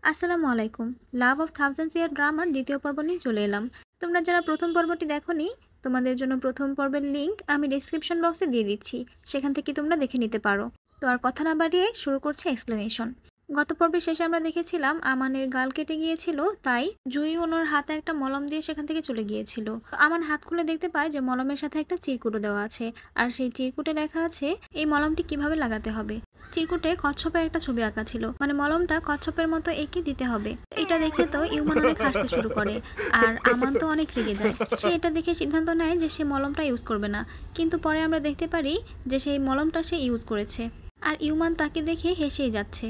আসসালামু আলাইকুম। Love of thousands ইয়ার ড্রামার দ্বিতীয় পর্ব নিয়ে চলে এলাম। তোমরা যারা প্রথম পর্বটি দেখোনি, তোমাদের জন্য প্রথম পর্বের লিংক আমি ডেসক্রিপশন বক্সে দিয়ে দিচ্ছি। সেখান থেকে তোমরা দেখে নিতে পারো। তো আর কথা না বাড়িয়ে শুরু করছে এক্সপ্লেনেশন। গত পর্বের শেষে আমরা দেখেছিলাম আমানের গাল কেটে গিয়েছিল, তাই জুই ওনার হাতে একটা মলম দিয়ে সেখান থেকে চলে গিয়েছিল। আমান হাত খুলে দেখতে পায় যে মলমের সাথে একটা চিরকুটও দেওয়া আছে, আর সেই চিরকুটে লেখা আছে এই মলমটি কিভাবে লাগাতে হবে। চিরকুটে কচ্ছপের একটা ছবি আঁকা ছিল, মানে মলমটা কচ্ছপের মতো এঁকে দিতে হবে। এটা দেখে তো ইউমান অনেক হাসতে শুরু করে, আর আমান তো অনেক রেগে যায়। সে এটা দেখে সিদ্ধান্ত নেয় যে সে মলমটা ইউজ করবে না, কিন্তু পরে আমরা দেখতে পারি যে সেই মলমটা সে ইউজ করেছে, আর ইউমান তাকে দেখে হেসেই যাচ্ছে।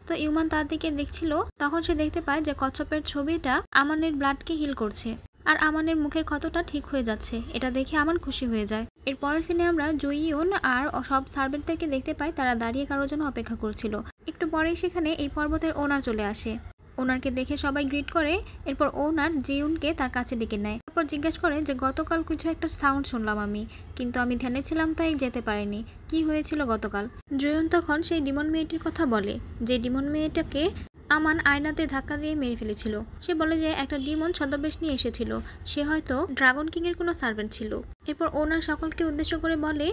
তো ইউমান তার দিকে দেখছিল, তখন সে দেখতে পায় যে কচ্ছপের ছবিটা আমানের ব্লাডকে হিল করছে, আর আমানের মুখের ক্ষতটা ঠিক হয়ে যাচ্ছে। এটা দেখে আমান খুশি হয়ে যায়। এর পরের সিনে আমরা জুইয়ন আর সব সার্ভেন্টদেরকে দেখতে পাই, তারা দাঁড়িয়ে কারোর জন্য অপেক্ষা করছিল। একটু পরেই সেখানে এই পর্বতের ওনার চলে আসে। ওনারকে দেখে সবাই গ্রিট করে। এরপর ওনার জিউনকে তার কাছে ডেকে নেয়। তারপর জিজ্ঞেস করে যে গতকাল কিছু একটা সাউন্ড শুনলাম আমি, কিন্তু আমি ধ্যানে ছিলাম তাই যেতে পারিনি। কি হয়েছিল গতকাল? জুয়ন তখন সেই ডিমন মেয়েটির কথা বলে, যে ডিমন মেয়েটাকে আমান আয়নাতে ধাক্কা দিয়ে মেরে ফেলেছিল। সে বলে যে একটা ডিমন ছদ্মবেশ নিয়ে এসেছিল, সে হয়তো ড্রাগন কিং এর কোনো সার্ভেন্ট ছিল। এরপর ওনার সকলকে উদ্দেশ্য করে বলে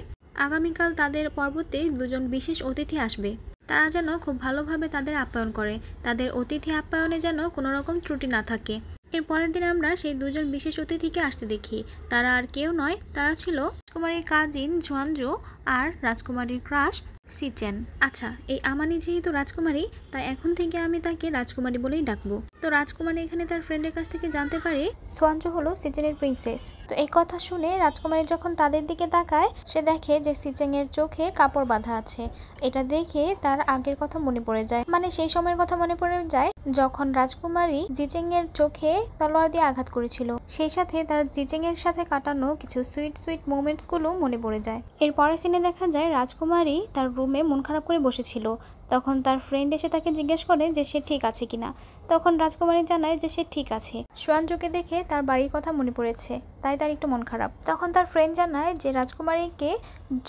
আগামীকাল তাদের পর্বতে দুজন বিশেষ অতিথি আসবে, তারা যেন খুব ভালোভাবে তাদের আপ্যায়ন করে, তাদের অতিথি আপ্যায়নে যেন কোনো রকম ত্রুটি না থাকে। এর পরের দিন আমরা সেই দুজন বিশেষ অতিথিকে আসতে দেখি। তারা আর কেউ নয়, তারা ছিল রাজকুমারীর কাজিন ঝুয়ানজো আর রাজকুমারীর ক্রাশ সিচেন। আচ্ছা, এই আমানি যেহেতু রাজকুমারী, তাই এখন থেকে আমি তাকে রাজকুমারী বলেই ডাকবো। তো রাজকুমারী এখানে তার ফ্রেন্ডের কাছ থেকে জানতে পারে সোয়ানজো হলো সিচেনের প্রিন্সেস। তো এই কথা শুনে রাজকুমারী যখন তাদের দিকে তাকায়, সে দেখে যে সিচেনের চোখে কাপড় বাঁধা আছে। এটা দেখে তার আগের কথা মনে পড়ে যায়, মানে সেই সময়ের কথা মনে পড়ে যায় যখন রাজকুমারী জিচেং এর চোখে তলোয়ার দিয়ে আঘাত করেছিল। সেই সাথে তার জিচেং এর সাথে কাটানো কিছু সুইট সুইট মোমেন্টস গুলো মনে পড়ে যায়। এর পরের সিনে দেখা যায় রাজকুমারী তার রুমে মন খারাপ করে বসেছিল। তখন তার ফ্রেন্ড এসে তাকে জিজ্ঞেস করে যে সে ঠিক আছে কিনা। তখন রাজকুমারী জানায় যে সে ঠিক আছে। সোয়ানজোকে দেখে তার বাড়ির কথা মনে পড়েছে, তাই তার একটু মন খারাপ। তখন তার ফ্রেন্ড জানায় যে রাজকুমারীকে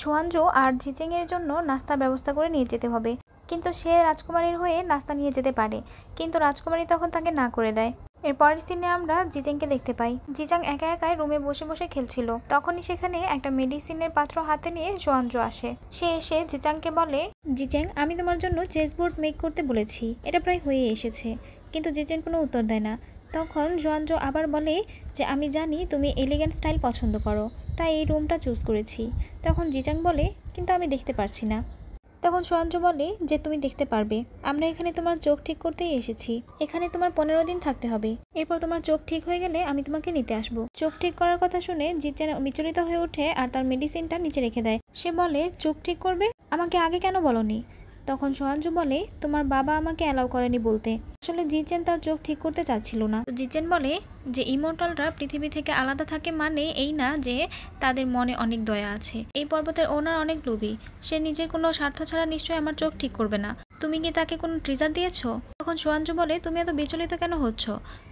সোয়ানজো আর জিচেং এর জন্য নাস্তার ব্যবস্থা করে নিয়ে যেতে হবে, কিন্তু সে রাজকুমারীর হয়ে নাস্তা নিয়ে যেতে পারে, কিন্তু রাজকুমারী তখন তাকে না করে দেয়। এর পরের সিনে আমরা জিজেংকে দেখতে পাই। জিজাং একা একাই রুমে বসে বসে খেলছিল। তখনই সেখানে একটা মেডিসিনের পাত্র হাতে নিয়ে সোয়ানজো আসে। সে এসে জিজাংকে বলে, জিজেং আমি তোমার জন্য চেসবোর্ড মেক করতে বলেছি, এটা প্রায় হয়ে এসেছে। কিন্তু জিজেং কোনো উত্তর দেয় না। তখন সোয়ানজো আবার বলে যে আমি জানি তুমি এলিগেন্ট স্টাইল পছন্দ করো, তাই এই রুমটা চুজ করেছি। তখন জিজাং বলে কিন্তু আমি দেখতে পারছি না। তখন সোয়ানজো বলে যে তুমি দেখতে পারবে, আমরা এখানে তোমার চোখ ঠিক করতেই এসেছি। এখানে তোমার 15 দিন থাকতে হবে, এরপর তোমার চোখ ঠিক হয়ে গেলে আমি তোমাকে নিতে আসবো। চোখ ঠিক করার কথা শুনে জিচেন বিচলিত হয়ে ওঠে আর তার মেডিসিনটা নিচে রেখে দেয়। সে বলে চোখ ঠিক করবে, আমাকে আগে কেন বলনি? তখন সোয়ানজো বলে তোমার বাবা আমাকে অ্যালাউ করেনি বলতে। আসলে জিচেন তার চোখ ঠিক করতে চাচ্ছিল না। জিচেন বলে যে ইমর্টালরা পৃথিবী থেকে আলাদা থাকে, মানে এই না যে তাদের মনে অনেক দয়া আছে। এই পর্বতের ওনার অনেক লোভী, সে নিজের কোনো স্বার্থ ছাড়া নিশ্চয়ই আমার চোখ ঠিক করবে না। তুমি কি তাকে কোনো ট্রিজার দিয়েছো? তখন সোয়ানজো বলে তুমি এত বিচলিত কেন হচ্ছ?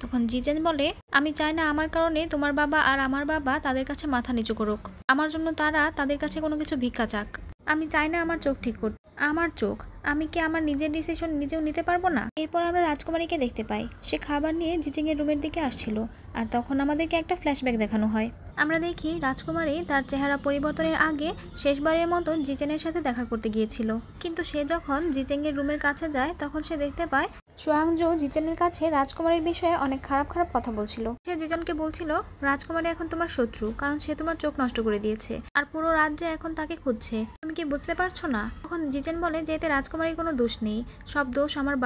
তখন জিজেন বলে আমি চাই না আমার কারণে তোমার বাবা আর আমার বাবা তাদের কাছে মাথা নিচু করুক, আমার জন্য তারা তাদের কাছে কোনো কিছু ভিক্ষা চাক। আমি চাই না আমার চোখ ঠিক করতে। আমার চোখ, আমি কি আমার নিজের ডিসিশন নিজেও নিতে পারবো না? এরপর আমরা রাজকুমারীকে দেখতে পাই, সে খাবার নিয়ে জিজিং এর রুমের দিকে আসছিল, আর তখন আমাদেরকে একটা ফ্ল্যাশব্যাক দেখানো হয়। আমরা দেখি রাজকুমারী তার চেহারা পরিবর্তনের আগে শেষবারের মতো জিজেনের সাথে দেখা করতে গিয়েছিল, কিন্তু সে যখন জিজেং এর রুমের কাছে যায় তখন সে দেখতে পায় সোয়াংজো জিজেনের কাছে রাজকুমারীর বিষয়ে অনেক খারাপ খারাপ কথা বলছিল। সে জিজেনকে বলছিল রাজকুমারী এখন তোমার শত্রু, কারণ সে তোমার চোখ নষ্ট করে দিয়েছে, আর পুরো রাজ্যে এখন তাকে খুঁজছে। তুমি কি বুঝতে পারছো না? তখন জিজেন বলে যে এতে রাজকুমারীর কোনো দোষ নেই, সব দোষ আমার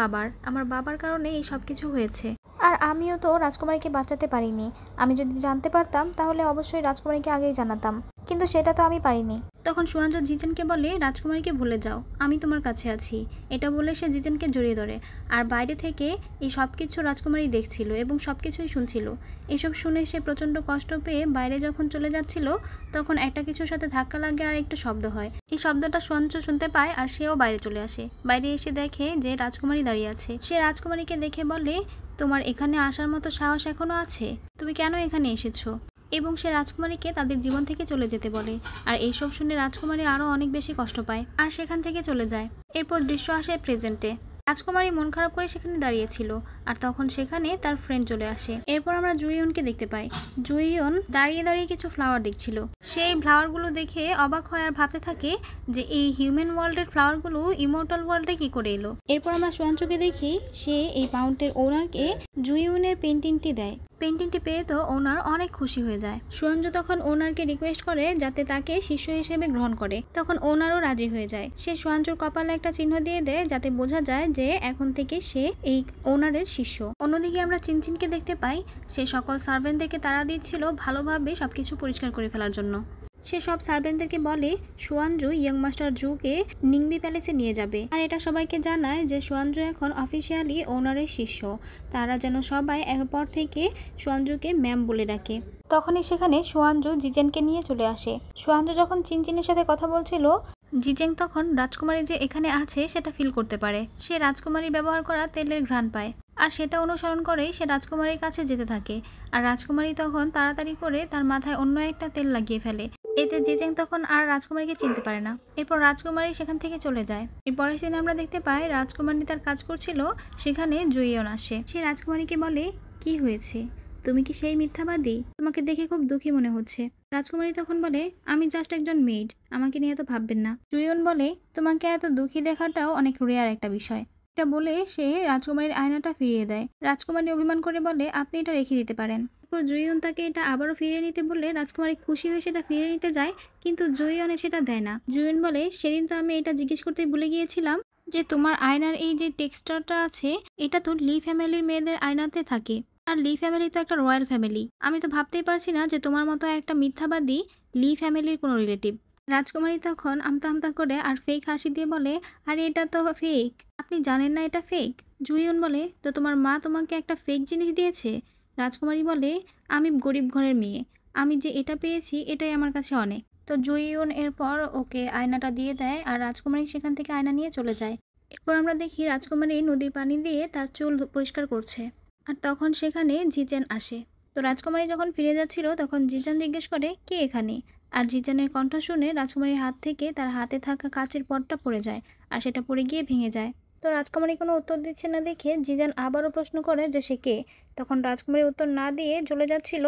বাবার কারণে এই সব কিছু হয়েছে। আর আমিও তো রাজকুমারীকে বাঁচাতে পারিনি। আমি যদি জানতে পারতাম তাহলে অবশ্যই রাজকুমারীকে আগেই জানাতাম, কিন্তু সেটা তো আমি পারিনি। তখন সোয়ানজো জিজেনকে বলে রাজকুমারীকে ভুলে যাও, আমি তোমার কাছে আছি। এটা বলে সে জিজেনকে জড়িয়ে ধরে, আর বাইরে থেকে এই সব কিছু রাজকুমারী দেখছিল এবং সব কিছুই শুনছিল। এসব শুনে সে প্রচণ্ড কষ্ট পেয়ে বাইরে যখন চলে যাচ্ছিল, তখন একটা কিছুর সাথে ধাক্কা লাগে আর একটা শব্দ হয়। এই শব্দটা সোয়ানজো শুনতে পায় আর সেও বাইরে চলে আসে। বাইরে এসে দেখে যে রাজকুমারী দাঁড়িয়ে আছে। সে রাজকুমারীকে দেখে বলে তোমার এখানে আসার মতো সাহস এখনো আছে? তুমি কেন এখানে এসেছো? এবং সে রাজকুমারীকে তাদের জীবন থেকে চলে যেতে বলে। আর এইসব শুনে রাজকুমারী আরও অনেক বেশি কষ্ট পায় আর সেখান থেকে চলে যায়। এরপর দৃশ্য আসে প্রেজেন্টে। রাজকুমারী মন খারাপ করে সেখানে দাঁড়িয়েছিল, আর তখন সেখানে তার ফ্রেন্ড চলে আসে। এরপর আমরা জুইয়নকে দেখতে পাই। জুইয়ন দাঁড়িয়ে দাঁড়িয়ে কিছু ফ্লাওয়ার দেখছিল। সেই ফ্লাওয়ারগুলো দেখে অবাক হয় আর ভাবতে থাকে যে এই হিউম্যান ওয়ার্ল্ডের ফ্লাওয়ারগুলো ইমর্টাল ওয়ার্ল্ডে কি করে এলো। এরপর আমরা সুয়াঞ্চুকে দেখি, সে এই মাউন্টের ওনারকে জুইয়নের পেন্টিংটি দেয়। পেন্টিংটি পেয়ে তো ওনার অনেক খুশি হয়ে যায়। সুয়াঞ্জু তখন ওনারকে রিকোয়েস্ট করে যাতে তাকে শিষ্য হিসেবে গ্রহণ করে। তখন ওনারও রাজি হয়ে যায়। সে সুয়াঞ্জুর কপালে একটা চিহ্ন দিয়ে দেয় যাতে বোঝা যায় যে এখন থেকে সে এই ওনারের শিষ্য। অন্যদিকে আমরা চিনচিনকে দেখতে পাই, সে সকল সার্ভেন্টদেরকে তাড়া দিচ্ছিল ভালোভাবে সবকিছু পরিষ্কার করে ফেলার জন্য। সে সব সার্ভেন্টদেরকে বলে সুয়াঞ্জু ইয়ং মাস্টার জুকে নিংবি প্যালেসে নিয়ে যাবে, আর এটা সবাইকে জানায় যে সুয়াঞ্জু এখন অফিসিয়ালি ওনারের শিষ্য। তারা যেন সবাই এরপর থেকে সুয়াঞ্জুকে ম্যাম বলে ডাকে। তখনই সেখানে সুয়াঞ্জু জিজেনকে নিয়ে চলে আসে। সুয়াঞ্জু যখন চিনচিনের সাথে কথা বলছিল, জিজেং তখন রাজকুমারী যে এখানে আছে সেটা ফিল করতে পারে। সে রাজকুমারীর ব্যবহার করা তেলের ঘ্রাণ পায়, আর সেটা অনুসরণ করেই সে রাজকুমারীর কাছে যেতে থাকে। আর রাজকুমারী তখন তাড়াতাড়ি করে তার মাথায় অন্য একটা তেল লাগিয়ে ফেলে। এতে জিজেং তখন আর রাজকুমারীকে চিনতে পারে না। এরপর রাজকুমারী সেখান থেকে চলে যায়। এরপরের দিন আমরা দেখতে পাই রাজকুমারী তার কাজ করছিল, সেখানে জুইয়ন আসে। সে রাজকুমারীকে বলে, কি হয়েছে, তুমি কি সেই মিথ্যাবাদী? তোমাকে দেখে খুব দুঃখী মনে হচ্ছে। রাজকুমারী তখন বলে, আমি জাস্ট একজন মেইড, আমাকে নিয়ে এত ভাববেন না। জুইয়ন বলে, তোমাকে এত দুঃখী দেখাটাও অনেক রেয়ার একটা বিষয়। এটা বলে সে রাজকুমারীর আয়নাটা ফিরিয়ে দেয়। রাজকুমারী অভিমান করে বলে, আপনি এটা রেখে দিতে পারেন। এরপর জুইয়ন তাকে এটা আবারও ফিরিয়ে নিতে বললে রাজকুমারী খুশি হয়ে সেটা ফিরিয়ে নিতে যায়, কিন্তু জুইয়নে সেটা দেয় না। জুইয়ন বলে, সেদিন তো আমি এটা জিজ্ঞেস করতে ভুলে গিয়েছিলাম যে তোমার আয়নার এই যে টেক্সচারটা আছে এটা তো লি ফ্যামিলির মেয়েদের আয়নাতে থাকে, আর লি ফ্যামিলি তো একটা রয়্যাল ফ্যামিলি। আমি তো ভাবতেই পারছি না যে তোমার মতো একটা মিথ্যাবাদী লি ফ্যামিলির কোনো রিলেটিভ। রাজকুমারী তখন আমতা আমতা করে আর ফেক হাসি দিয়ে বলে, আরে এটা তো ফেক, আপনি জানেন না এটা ফেক? জুইয়ন বলে, তো তোমার মা তোমাকে একটা ফেক জিনিস দিয়েছে? রাজকুমারী বলে, আমি গরিব ঘরের মেয়ে, আমি যে এটা পেয়েছি এটাই আমার কাছে অনেক। তো জুইয়ন এরপর ওকে আয়নাটা দিয়ে দেয়, আর রাজকুমারী সেখান থেকে আয়না নিয়ে চলে যায়। এরপর আমরা দেখি রাজকুমারী নদীর পানি দিয়ে তার চুল পরিষ্কার করছে, আর তখন সেখানে জিজেন আসে। তো রাজকুমারী যখন ফিরে যাচ্ছিল তখন জিজান জিজ্ঞেস করে, কে এখানে? আর জিজানের কণ্ঠ শুনে রাজকুমারীর হাত থেকে তার হাতে থাকা কাচের পটটা পড়ে যায়, আর সেটা পড়ে গিয়ে ভেঙে যায়। তো রাজকুমারী কোনো উত্তর দিচ্ছে না দেখে জিজান আবারও প্রশ্ন করে যে সে কে। তখন রাজকুমারী উত্তর না দিয়ে চলে যাচ্ছিল।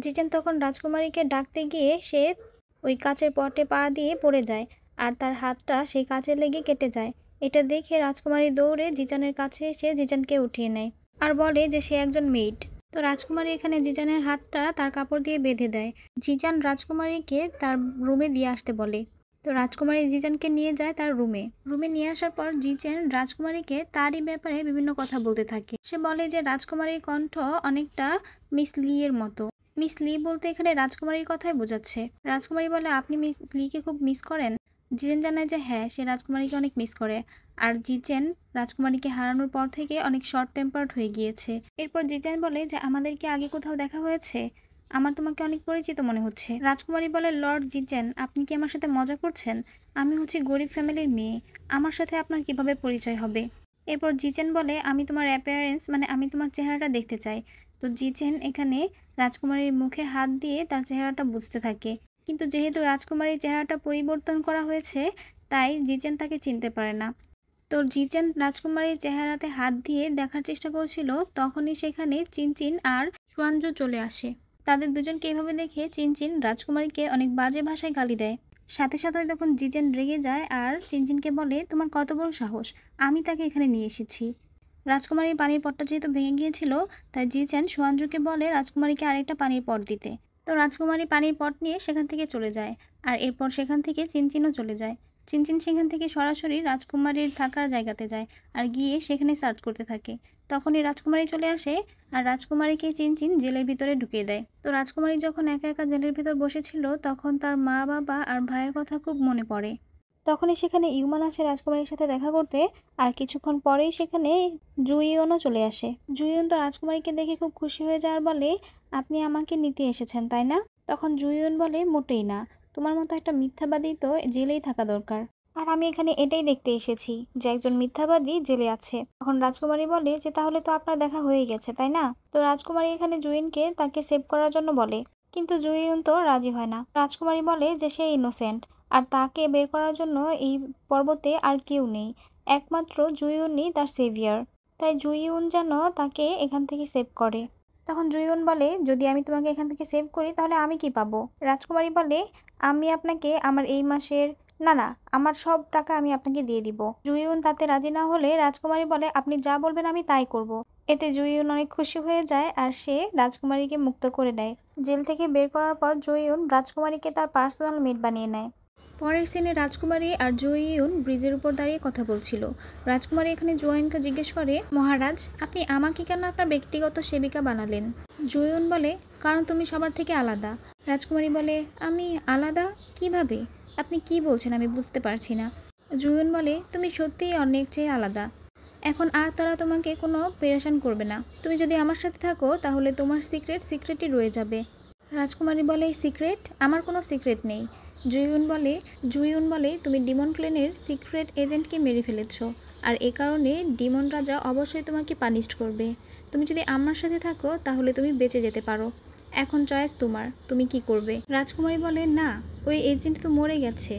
জিজান তখন রাজকুমারীকে ডাকতে গিয়ে সে ওই কাচের পটে পা দিয়ে পড়ে যায়, আর তার হাতটা সেই কাচে লেগে কেটে যায়। এটা দেখে রাজকুমারী দৌড়ে জিজানের কাছে এসে জিজানকে উঠিয়ে নেয়, আর বলে যে সে একজন মেইড। তো রাজকুমারী এখানে জিজানের হাতটা তার কাপড় দিয়ে বেঁধে দেয়। জিজান রাজকুমারীকে তার রুমে দিয়ে আসতে বলে। তো রাজকুমারী জিজানকে নিয়ে যায় তার রুমে নিয়ে আসার পর জিজান রাজকুমারীকে তারই ব্যাপারে বিভিন্ন কথা বলতে থাকে। সে বলে যে রাজকুমারীর কণ্ঠ অনেকটা মিস লি এর মতো। মিস লি বলতে এখানে রাজকুমারীর কথাই বোঝাচ্ছে। রাজকুমারী বলে, আপনি মিস লিকে খুব মিস করেন? জিজেন জানায় যে হ্যাঁ, সে রাজকুমারীকে অনেক মিস করে, আর জিজেন রাজকুমারীকে হারানোর পর থেকে অনেক শর্ট টেম্পার্ড হয়ে গিয়েছে। এরপর জিজেন বলে যে আমাদের কি আগে কোথাও দেখা হয়েছে? আমার তোমাকে অনেক পরিচিত মনে হচ্ছে। রাজকুমারী বলে, লর্ড জিজেন, আপনি কি আমার সাথে মজা করছেন? আমি হচ্ছি গরিব ফ্যামিলির মেয়ে, আমার সাথে আপনার কিভাবে পরিচয় হবে? এরপর জিজেন বলে, আমি তোমার অ্যাপিয়ারেন্স মানে আমি তোমার চেহারাটা দেখতে চাই। তো জিজেন এখানে রাজকুমারীর মুখে হাত দিয়ে তার চেহারাটা বুঝতে থাকে, কিন্তু যেহেতু রাজকুমারীর চেহারাটা পরিবর্তন করা হয়েছে তাই জিজেন তাকে চিনতে পারে না। তো জিজেন রাজকুমারীর চেহারাতে হাত দিয়ে দেখার চেষ্টা করছিল, তখনই সেখানে চিনচিন আর সুয়াঞ্জু চলে আসে। তাদের দুজনকে এভাবে দেখে চিনচিন রাজকুমারীকে অনেক বাজে ভাষায় গালি দেয়। সাথে সাথে তখন জিজেন রেগে যায় আর চিনচিনকে বলে, তোমার কত বড় সাহস, আমি তাকে এখানে নিয়ে এসেছি। রাজকুমারীর পানির পটটা যেহেতু ভেঙে গিয়েছিল তাই জিজেন সুয়াঞ্জুকে বলে রাজকুমারীকে আরেকটা পানির পট দিতে। তো রাজকুমারী পানির পট নিয়ে সেখান থেকে চলে যায়, আর এরপর সেখান থেকে চিনচিনও চলে যায়। চিনচিন সেখান থেকে সরাসরি রাজকুমারীর থাকার জায়গাতে যায় আর গিয়ে সেখানে সার্চ করতে থাকে। তখনই রাজকুমারী চলে আসে আর রাজকুমারীকে চিনচিন জেলের ভিতরে ঢুকিয়ে দেয়। তো রাজকুমারী যখন একা একা জেলের ভিতর বসেছিল তখন তার মা বাবা আর ভাইয়ের কথা খুব মনে পড়ে। তখনই সেখানে ইউমান আসে রাজকুমারীর সাথে দেখা করতে, আর কিছুক্ষণ পরেই সেখানে জুইয়নও চলে আসে। জুইয়ন তো রাজকুমারীকে দেখে খুব খুশি হয়ে যায় আর বলে, আপনি আমাকে নিতে এসেছেন তাই না? তখন জুইয়ন বলে, মোটেই না, তোমার মতো একটা মিথ্যাবাদী তো জেলেই থাকা দরকার, আর আমি এখানে এটাই দেখতে এসেছি যে একজন মিথ্যাবাদী জেলে আছে। তখন রাজকুমারী বলে যে তাহলে তো আপনার দেখা হয়ে গেছে তাই না? তো রাজকুমারী এখানে জুইনকে তাকে সেভ করার জন্য বলে, কিন্তু জুইয়ন তো রাজি হয় না। রাজকুমারী বলে যে সে ইনোসেন্ট, আর তাকে বের করার জন্য এই পর্বতে আর কেউ নেই, একমাত্র জুইউনই তার সেভিয়ার, তাই জুইউন যেন তাকে এখান থেকে সেভ করে। তখন জুইউন বলে, যদি আমি তোমাকে এখান থেকে সেভ করি তাহলে আমি কি পাবো? রাজকুমারী বলে, আমি আপনাকে আমার এই মাসের না, আমার সব টাকা আমি আপনাকে দিয়ে দিব। জুইউন তাতে রাজি না হলে রাজকুমারী বলে, আপনি যা বলবেন আমি তাই করব। এতে জুইউন অনেক খুশি হয়ে যায় আর সে রাজকুমারীকে মুক্ত করে দেয়। জেল থেকে বের করার পর জুইউন রাজকুমারীকে তার পার্সোনাল মেড বানিয়ে নেয়। পরের সিনে রাজকুমারী আর জুইউন ব্রিজের উপর দাঁড়িয়ে কথা বলছিল। রাজকুমারী এখানে জুইউনকে জিজ্ঞেস করে, মহারাজ, আপনি আমাকে কেন আপনার ব্যক্তিগত সেবিকা বানালেন? জুইউন বলে, কারণ তুমি সবার থেকে আলাদা। রাজকুমারী বলে, আমি আলাদা কিভাবে? আপনি কি বলছেন আমি বুঝতে পারছি না। জুইউন বলে, তুমি সত্যিই অনেক চেয়ে আলাদা। এখন আর তারা তোমাকে কোনো পেরেশান করবে না। তুমি যদি আমার সাথে থাকো তাহলে তোমার সিক্রেটই রয়ে যাবে। রাজকুমারী বলে, সিক্রেট? আমার কোনো সিক্রেট নেই। জুইউন বলে তুমি ডিমন ক্লেনের সিক্রেট এজেন্টকে মেরে ফেলেছ, আর এ কারণে ডিমন রাজা অবশ্যই তোমাকে পানিশ করবে। তুমি যদি আমার সাথে থাকো তাহলে তুমি বেঁচে যেতে পারো। এখন চয়েস তোমার, তুমি কি করবে? রাজকুমারী বলে, না, ওই এজেন্ট তো মরে গেছে,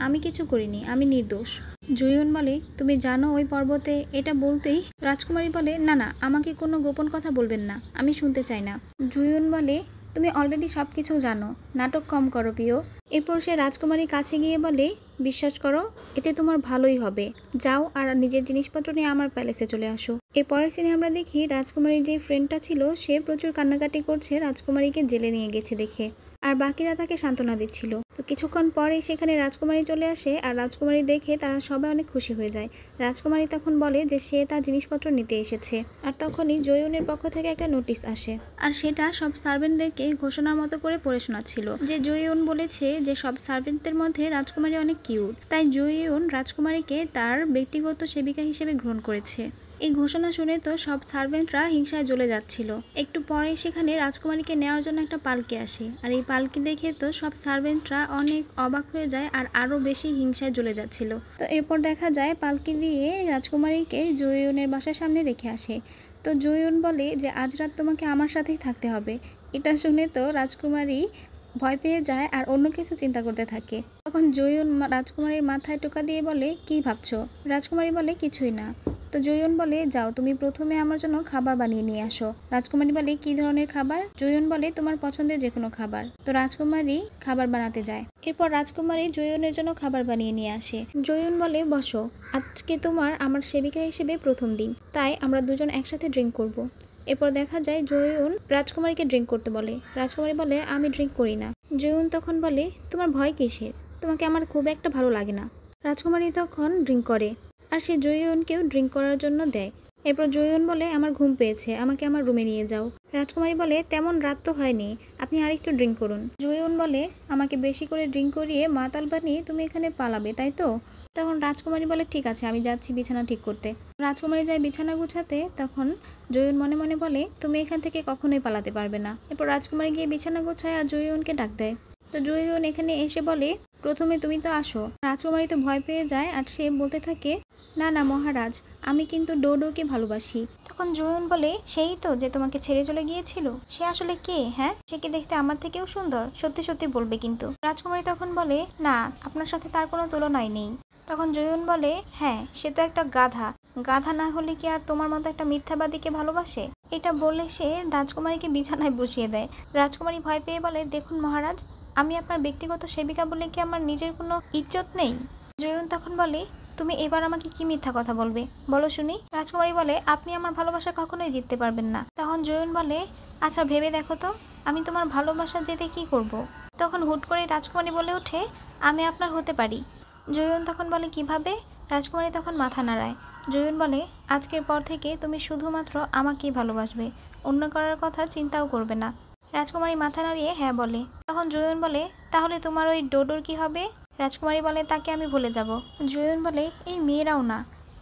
আমি কিছু করিনি, আমি নির্দোষ। জুইউন বলে, তুমি জানো ওই পর্বতে? এটা বলতেই রাজকুমারী বলে, না, আমাকে কোনো গোপন কথা বলবেন না, আমি শুনতে চাই না। জুইউন বলে, তুমি অলরেডি সব কিছু জানো, নাটক কম করো প্রিয়। এরপর সে রাজকুমারীর কাছে গিয়ে বলে, বিশ্বাস করো, এতে তোমার ভালোই হবে। যাও আর নিজের জিনিসপত্র নিয়ে আমার প্যালেসে চলে আসো। এর পরের সিনে আমরা দেখি রাজকুমারীর যে ফ্রেন্ডটা ছিল সে প্রচুর কান্নাকাটি করছে রাজকুমারীকে জেলে নিয়ে গেছে দেখে, আর বাকিরা তাকে সান্ত্বনা দিচ্ছিল। তো কিছুক্ষণ পরে সেখানে রাজকুমারী চলে আসে আর রাজকুমারী দেখে তারা সবাই অনেক খুশি হয়ে যায়। রাজকুমারী তখন বলে যে সে তার জিনিসপত্র নিতে এসেছে, আর তখনই জুইউনের পক্ষ থেকে একটা নোটিশ আসে, আর সেটা সব সার্ভেন্টদেরকে ঘোষণার মতো করে পড়ে শোনাচ্ছিল যে জুইউন বলেছে যে সব সার্ভেন্টদের মধ্যে রাজকুমারী অনেক কিউট, তাই জুইউন রাজকুমারীকে তার ব্যক্তিগত সেবিকা হিসেবে গ্রহণ করেছে। এই ঘোষণা শুনে তো সব সার্ভেন্টরা হিংসায় জ্বলে যাচ্ছিল। একটু পরে সেখানে রাজকুমারীকে নেওয়ার জন্য একটা পালকি আসে, আর এই পালকি দেখে তো সব সার্ভেন্টরা অনেক অবাক হয়ে যায় আর আরো বেশি হিংসায় জ্বলে যাচ্ছিল। তো এরপর দেখা যায় পালকি দিয়ে রাজকুমারীকে জুইউনের বাসার সামনে রেখে আসে। তো জুইউন বলে যে আজ রাত তোমাকে আমার সাথেই থাকতে হবে। এটা শুনে তো রাজকুমারী ভয় পেয়ে যায় আর অন্য কিছু চিন্তা করতে থাকে। তখন জুইউন রাজকুমারীর মাথায় টোকা দিয়ে বলে, কি ভাবছো? রাজকুমারী বলে, কিছুই না। তো জুইউন বলে, যাও তুমি প্রথমে আমার জন্য খাবার বানিয়ে নিয়ে আসো। রাজকুমারী বলে, কি ধরনের খাবার? জুইউন বলে, তোমার পছন্দের যে কোনো খাবার। তো রাজকুমারী খাবার বানাতে যায়। এরপর রাজকুমারী জুইউনের জন্য খাবার বানিয়ে নিয়ে আসে। জুইউন বলে, বসো, আজকে তোমার আমার সেবিকা হিসেবে প্রথম দিন, তাই আমরা দুজন একসাথে ড্রিঙ্ক করব। এরপর দেখা যায় জুইউন রাজকুমারীকে ড্রিঙ্ক করতে বলে। রাজকুমারী বলে, আমি ড্রিঙ্ক করি না। জুইউন তখন বলে, তোমার ভয় কিসের? তোমাকে আমার খুব একটা ভালো লাগে না। রাজকুমারী তখন ড্রিঙ্ক করে আর সে জুইউনকেও ড্রিঙ্ক করার জন্য দেয়। এরপর জুইউন বলে, আমার ঘুম পেয়েছে, আমাকে আমার রুমে নিয়ে যাও। রাজকুমারী বলে, তেমন রাত তো হয়নি, আপনি আরেকটু ড্রিঙ্ক করুন। জুইউন বলে, আমাকে বেশি করে ড্রিঙ্ক করিয়ে মাতাল বানিয়ে তুমি এখানে পালাবে, তাই তো? তখন রাজকুমারী বলে, ঠিক আছে, আমি যাচ্ছি বিছানা ঠিক করতে। রাজকুমারী যায় বিছানা গুছাতে, তখন জুইউন মনে মনে বলে, তুমি এখান থেকে কখনোই পালাতে পারবে না। এরপর রাজকুমারী গিয়ে বিছানা গোছায় আর জুইউনকে ডাক দেয়। তো জুইউন এখানে এসে বলে, প্রথমে তুমি তো আসো। রাজকুমারী তো ভয় পেয়ে যায় আর সে বলতে থাকে, না মহারাজ, আমি কিন্তু ডোডোকে ভালোবাসি। তখন জুইউন বলে, সেই তো যে তোমাকে ছেড়ে চলে গিয়েছিল। সে আসলে কে? হ্যাঁ, সে কি দেখতে আমার থেকেও সুন্দর? সত্যি সত্যি বলবে কিন্তু। রাজকুমারী তখন বলে, না, আপনার সাথে তার কোনো তুলনাই নেই। তখন জুইউন বলে, হ্যাঁ, সে তো একটা গাধা। গাধা না হলে কি আর তোমার মতো একটা মিথ্যাবাদীকে ভালোবাসে? এটা বলে সে রাজকুমারীকে বিছানায় বসিয়ে দেয়। রাজকুমারী ভয় পেয়ে বলে, দেখুন মহারাজ, আমি আপনার ব্যক্তিগত সেবিকা বলে কি আমার নিজের কোনো ইজ্জত নেই? জুইউন তখন বলে, তুমি এবার আমাকে কি মিথ্যা কথা বলবে, বলো শুনি। রাজকুমারী বলে, আপনি আমার ভালোবাসা কখনোই জিততে পারবেন না। তখন জুইউন বলে, আচ্ছা ভেবে দেখো তো, আমি তোমার ভালোবাসা জিতে কি করব? তখন হুট করে রাজকুমারী বলে ওঠে, আমি আপনার হতে পারি। জুইউন তখন বলে, কিভাবে? রাজকুমারী তখন মাথা নাড়ায়। জুইউন বলে, আজকের পর থেকে তুমি শুধুমাত্র আমাকেই ভালোবাসবে, অন্য করার কথা চিন্তাও করবে না। রাজকুমারী মাথা নাড়িয়ে হ্যাঁ বলে। তখন জুইউন বলে, তাহলে তোমার ওই ডোডোর কি হবে? রাজকুমারী বলে, তাকে আমি ভুলে যাব। জুইউন বলে, এই মেয়েরাও না,